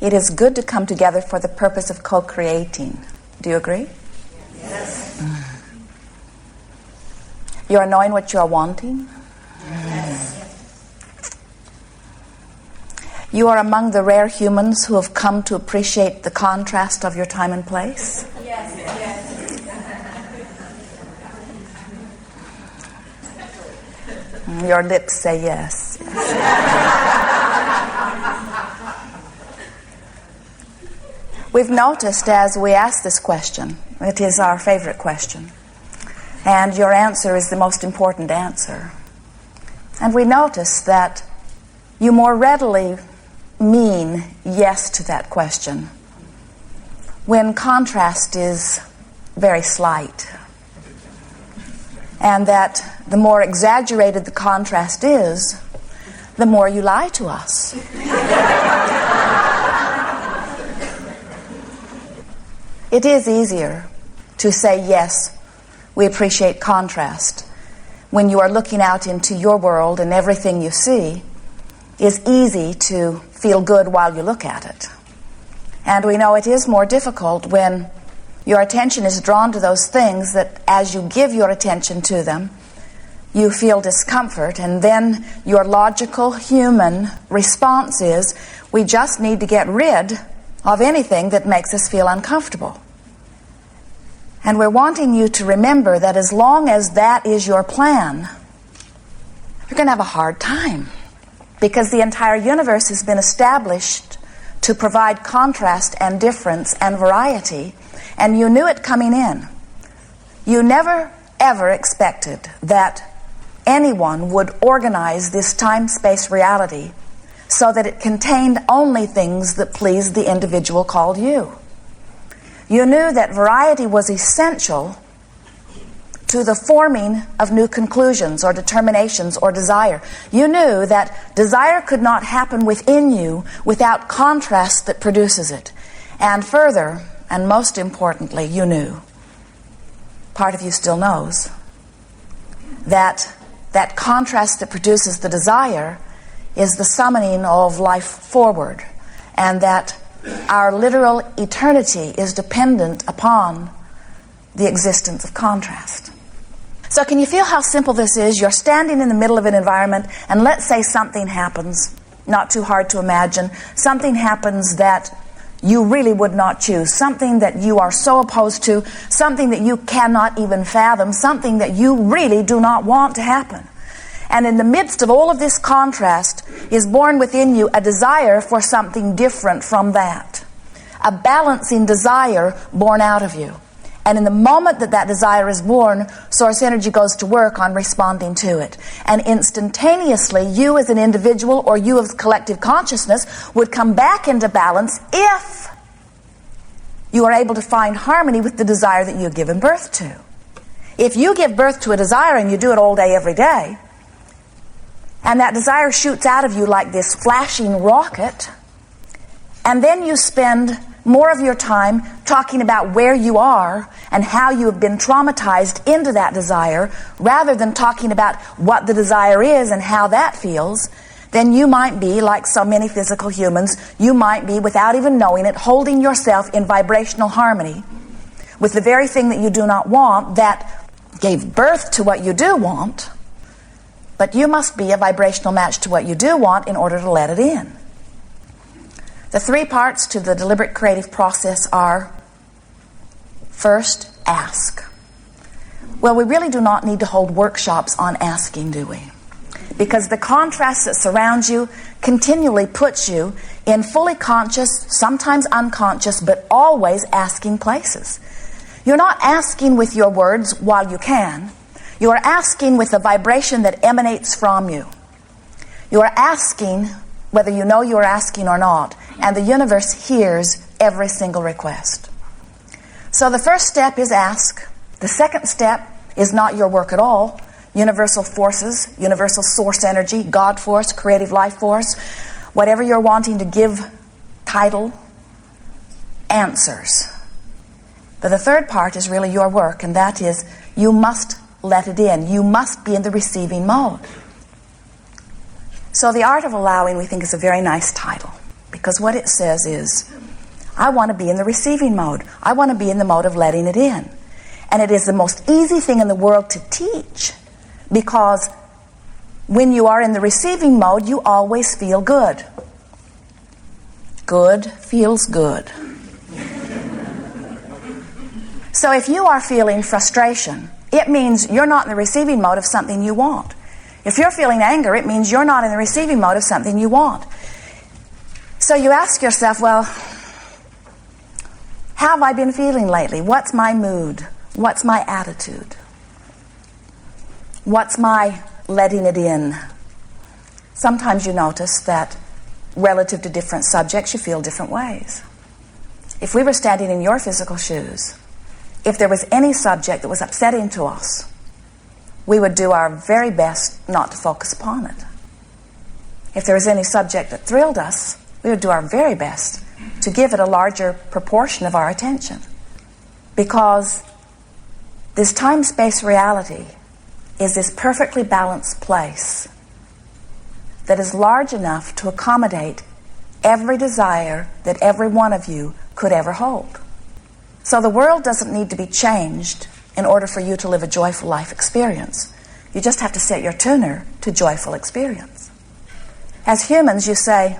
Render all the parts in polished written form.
it is good to come together for the purpose of co-creating. Do you agree? Yes. You are knowing what you are wanting? Yes. You are among the rare humans who have come to appreciate the contrast of your time and place? Yes. Yes. Your lips say yes. We've noticed as we ask this question, it is our favorite question, and your answer is the most important answer. And we notice that you more readily mean yes to that question when contrast is very slight, and that the more exaggerated the contrast is, the more you lie to us. It is easier to say yes, we appreciate contrast, when you are looking out into your world and everything you see is easy to feel good while you look at it. And we know it is more difficult when your attention is drawn to those things that as you give your attention to them, you feel discomfort, and then your logical human response is, we just need to get rid of anything that makes us feel uncomfortable. And we're wanting you to remember that as long as that is your plan, you're going to have a hard time, because the entire universe has been established to provide contrast and difference and variety, and you knew it coming in. You never, ever expected that anyone would organize this time-space reality so that it contained only things that pleased the individual called you. You knew that variety was essential to the forming of new conclusions or determinations or desire. You knew that desire could not happen within you without contrast that produces it. And further, and most importantly, you knew, part of you still knows, that that contrast that produces the desire is the summoning of life forward, and that our literal eternity is dependent upon the existence of contrast. So can you feel how simple this is? You're standing in the middle of an environment, and let's say something happens, not too hard to imagine, something happens that you really would not choose, something that you are so opposed to, something that you cannot even fathom, something that you really do not want to happen. And in the midst of all of this contrast is born within you a desire for something different from that. A balancing desire born out of you. And in the moment that that desire is born, source energy goes to work on responding to it. And instantaneously, you as an individual or you as collective consciousness would come back into balance if you are able to find harmony with the desire that you've given birth to. If you give birth to a desire and you do it all day, every day, and that desire shoots out of you like this flashing rocket, and then you spend more of your time talking about where you are and how you have been traumatized into that desire rather than talking about what the desire is and how that feels, then you might be, like so many physical humans, you might be, without even knowing it, holding yourself in vibrational harmony with the very thing that you do not want that gave birth to what you do want. But you must be a vibrational match to what you do want in order to let it in. The three parts to the deliberate creative process are, first, ask. Well, we really do not need to hold workshops on asking, do we? Because the contrast that surrounds you continually puts you in fully conscious, sometimes unconscious, but always asking places. You're not asking with your words while you can. You are asking with the vibration that emanates from you. You are asking whether you know you are asking or not, and the universe hears every single request. So the first step is ask. The second step is not your work at all. Universal forces, universal source energy, God force, creative life force, whatever you're wanting to give title, answers. But the third part is really your work, and that is you must let it in. You must be in the receiving mode. So the art of allowing, we think, is a very nice title. Because what it says is, I want to be in the receiving mode. I want to be in the mode of letting it in. And it is the most easy thing in the world to teach, because when you are in the receiving mode, you always feel good. Good feels good. So if you are feeling frustration, it means you're not in the receiving mode of something you want. If you're feeling anger, it means you're not in the receiving mode of something you want. So you ask yourself, well, how have I been feeling lately? What's my mood? What's my attitude? What's my letting it in? Sometimes you notice that relative to different subjects, you feel different ways. If we were standing in your physical shoes, if there was any subject that was upsetting to us, we would do our very best not to focus upon it. If there was any subject that thrilled us, we would do our very best to give it a larger proportion of our attention. Because this time-space reality is this perfectly balanced place that is large enough to accommodate every desire that every one of you could ever hold. So the world doesn't need to be changed in order for you to live a joyful life experience. You just have to set your tuner to joyful experience. As humans, you say,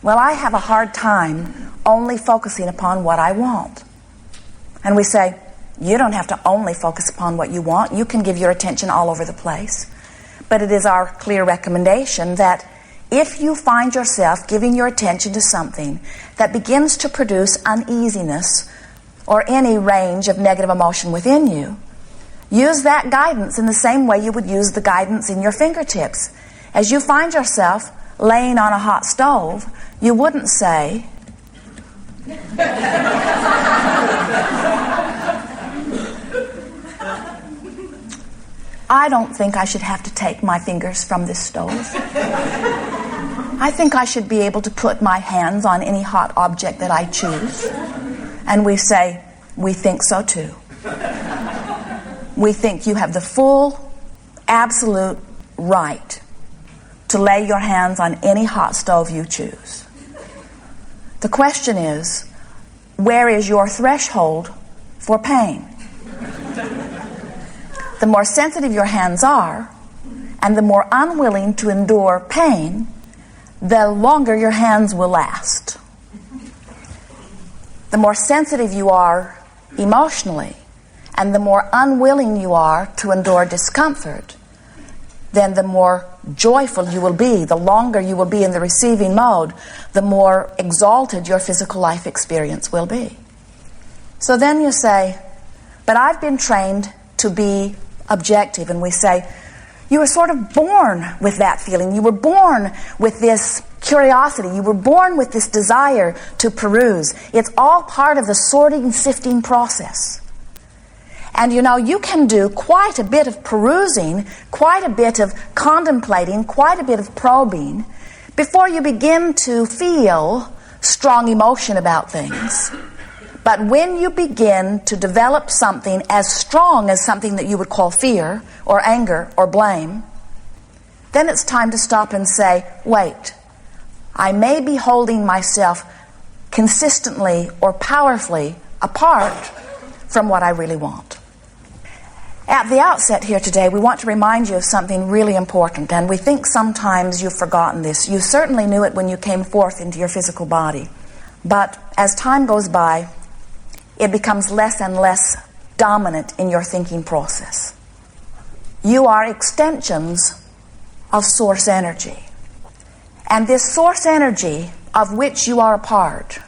well, I have a hard time only focusing upon what I want. And we say, you don't have to only focus upon what you want. You can give your attention all over the place. But it is our clear recommendation that if you find yourself giving your attention to something that begins to produce uneasiness or any range of negative emotion within you, use that guidance in the same way you would use the guidance in your fingertips. As you find yourself laying on a hot stove, you wouldn't say, I don't think I should have to take my fingers from this stove. I think I should be able to put my hands on any hot object that I choose. And we say, we think so too. We think you have the full, absolute right to lay your hands on any hot stove you choose. The question is, where is your threshold for pain? The more sensitive your hands are, and the more unwilling to endure pain, the longer your hands will last. The more sensitive you are emotionally, and the more unwilling you are to endure discomfort, then the more joyful you will be. The longer you will be in the receiving mode, the more exalted your physical life experience will be. So then you say, but I've been trained to be objective. And we say, you were sort of born with that feeling. You were born with this curiosity. You were born with this desire to peruse. It's all part of the sorting, sifting process. And you know, you can do quite a bit of perusing, quite a bit of contemplating, quite a bit of probing before you begin to feel strong emotion about things. But when you begin to develop something as strong as something that you would call fear or anger or blame, then it's time to stop and say, wait, I may be holding myself consistently or powerfully apart from what I really want. At the outset here today, we want to remind you of something really important, and we think sometimes you've forgotten this. You certainly knew it when you came forth into your physical body. But as time goes by, it becomes less and less dominant in your thinking process. You are extensions of source energy. And this source energy of which you are a part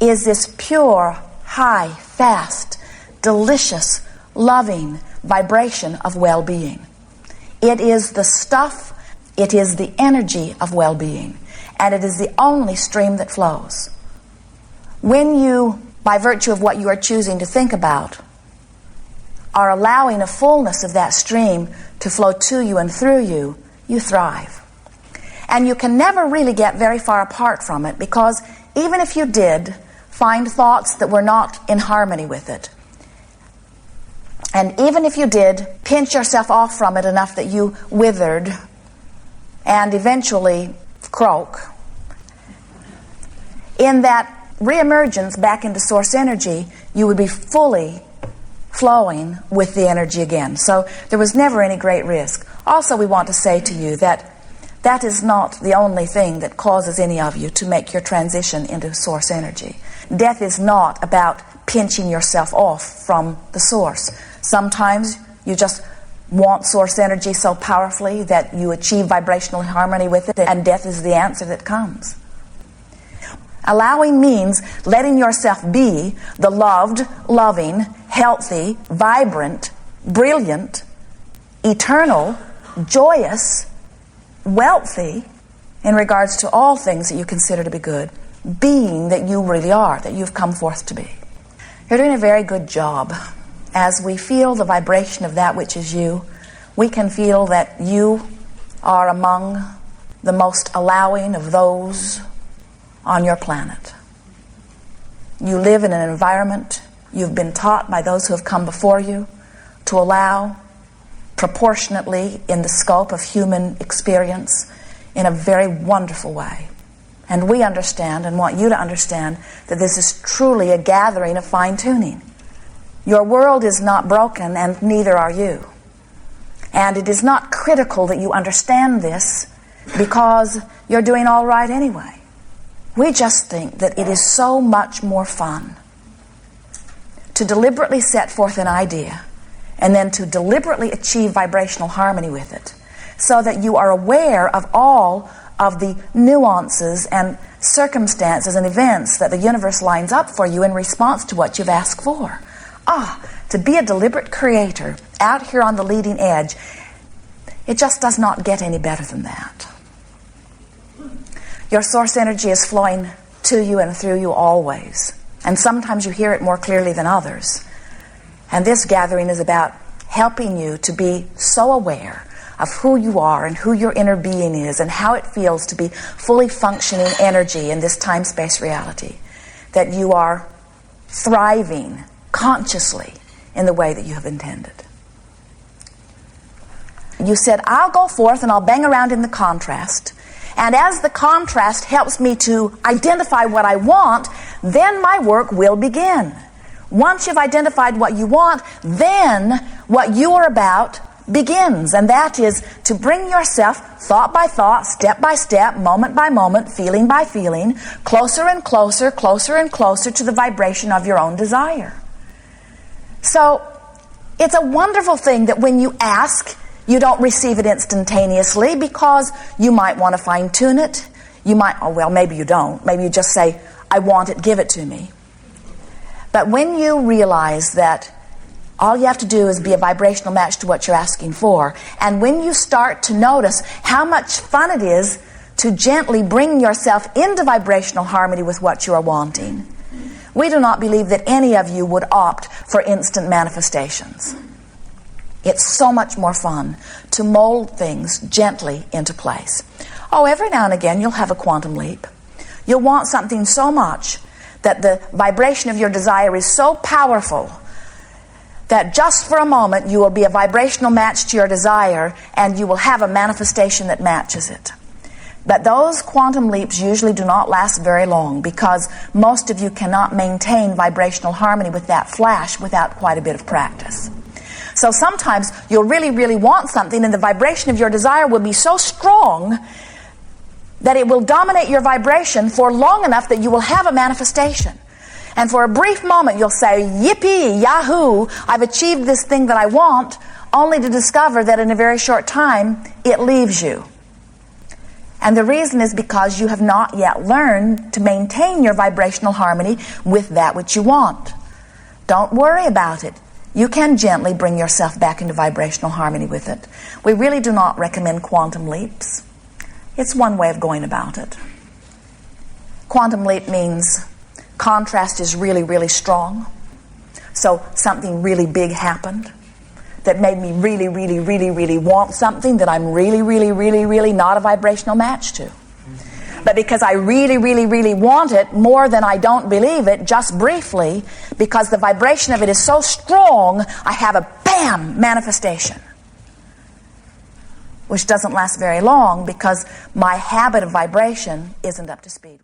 is this pure, high, fast, delicious, loving vibration of well-being. It is the stuff, it is the energy of well-being, and it is the only stream that flows. When you, by virtue of what you are choosing to think about, are allowing a fullness of that stream to flow to you and through you, you thrive. And you can never really get very far apart from it, because even if you did find thoughts that were not in harmony with it, and even if you did pinch yourself off from it enough that you withered and eventually croak, In that reemergence back into source energy, you would be fully flowing with the energy again. So there was never any great risk. Also, we want to say to you that that is not the only thing that causes any of you to make your transition into source energy. Death is not about pinching yourself off from the source. Sometimes you just want source energy so powerfully that you achieve vibrational harmony with it, and death is the answer that comes. Allowing means letting yourself be the loved, loving, healthy, vibrant, brilliant, eternal, joyous, wealthy, in regards to all things that you consider to be good, being that you really are, that you've come forth to be. You're doing a very good job. As we feel the vibration of that which is you, we can feel that you are among the most allowing of those on your planet. You live in an environment you've been taught by those who have come before you to allow proportionately in the scope of human experience in a very wonderful way. And we understand and want you to understand that this is truly a gathering of fine-tuning. Your world is not broken, and neither are you. And it is not critical that you understand this because you're doing all right anyway. We just think that it is so much more fun to deliberately set forth an idea and then to deliberately achieve vibrational harmony with it, so that you are aware of all of the nuances and circumstances and events that the universe lines up for you in response to what you've asked for. To be a deliberate creator out here on the leading edge, it just does not get any better than that. Your source energy is flowing to you and through you always. And sometimes you hear it more clearly than others. And this gathering is about helping you to be so aware of who you are and who your inner being is and how it feels to be fully functioning energy in this time-space reality, that you are thriving consciously in the way that you have intended. You said, I'll go forth and I'll bang around in the contrast, and as the contrast helps me to identify what I want, then my work will begin. Once you've identified what you want, then what you are about begins, and that is to bring yourself thought by thought, step by step, moment by moment, feeling by feeling, closer and closer, closer and closer to the vibration of your own desire. So it's a wonderful thing that when you ask, you don't receive it instantaneously, because you might want to fine-tune it. You might, maybe you don't. Maybe you just say, I want it, give it to me. But when you realize that all you have to do is be a vibrational match to what you're asking for, and when you start to notice how much fun it is to gently bring yourself into vibrational harmony with what you are wanting, we do not believe that any of you would opt for instant manifestations. It's so much more fun to mold things gently into place. Every now and again you'll have a quantum leap. You'll want something so much that the vibration of your desire is so powerful that just for a moment you will be a vibrational match to your desire, and you will have a manifestation that matches it. But those quantum leaps usually do not last very long, because most of you cannot maintain vibrational harmony with that flash without quite a bit of practice. So sometimes you'll really, really want something, and the vibration of your desire will be so strong that it will dominate your vibration for long enough that you will have a manifestation. And for a brief moment you'll say, yippee, yahoo, I've achieved this thing that I want, only to discover that in a very short time it leaves you. And the reason is because you have not yet learned to maintain your vibrational harmony with that which you want. Don't worry about it. You can gently bring yourself back into vibrational harmony with it. We really do not recommend quantum leaps. It's one way of going about it. Quantum leap means contrast is really, really strong. So something really big happened that made me really, really, really, really want something that I'm really, really, really, really not a vibrational match to. But because I really, really, really want it more than I don't believe it, just briefly, because the vibration of it is so strong, I have a bam manifestation, which doesn't last very long because my habit of vibration isn't up to speed.